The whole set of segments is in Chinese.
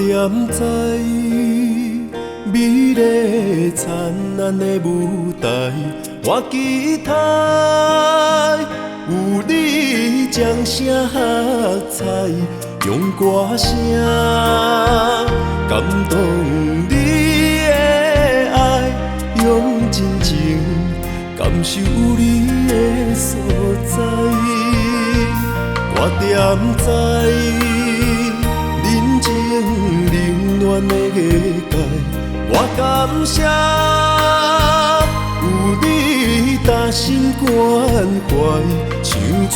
点知美丽灿烂的舞台，我期待有你掌声喝彩，用歌声感动你的爱，用真情感受你的所在。我点知人情冷暖的艺界，我感谢有你打心关怀，唱出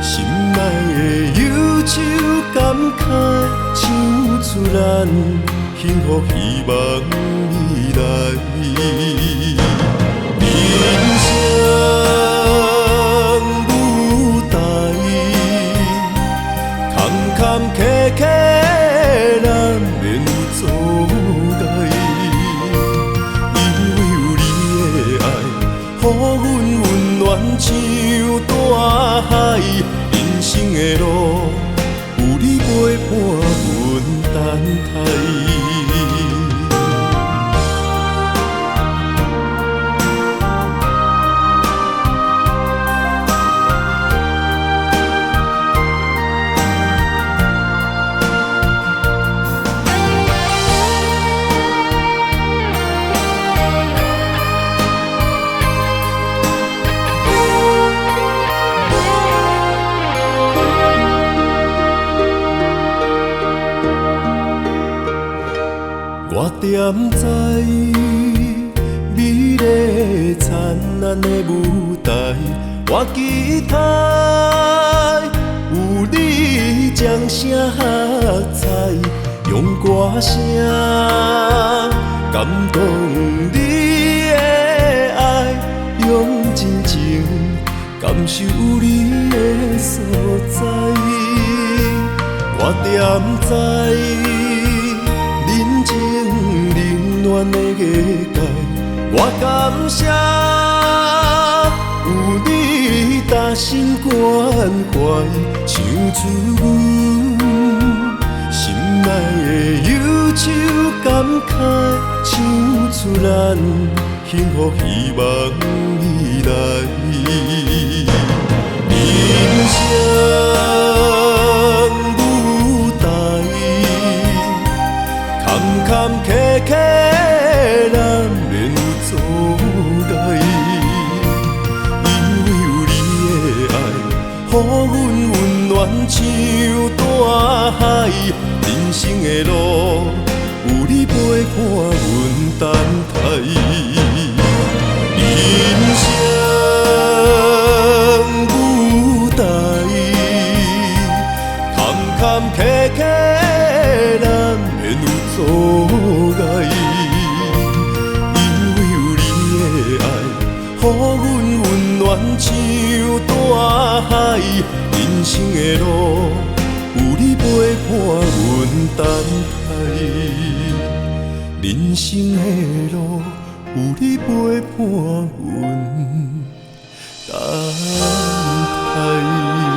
心内的忧愁感慨，唱出咱幸福希望未来。人生舞台，坎坎坷坷，咱免有阻碍。因为有你的爱，予阮温暖像大海。人生的路，有你陪伴，阮等待。我点知美丽灿烂的舞台，我期待有你掌声喝彩，用歌声感动你的爱，用真情感受你的所在。我点知人情冷暖的艺界，我感谢有你打心关怀，唱出心内的忧愁感慨，唱出咱幸福希望未来。人生舞台，坎坎坷坷，咱免有阻碍。因为有你的爱，予阮温暖像大海。人生的路，有你陪伴，阮等待。人生舞台，坎坎坷坷，咱免有阻碍。因为有你的爱，予阮温暖像大海。人生的路，有你陪伴，阮等待。人生的路，有你陪伴，阮等待。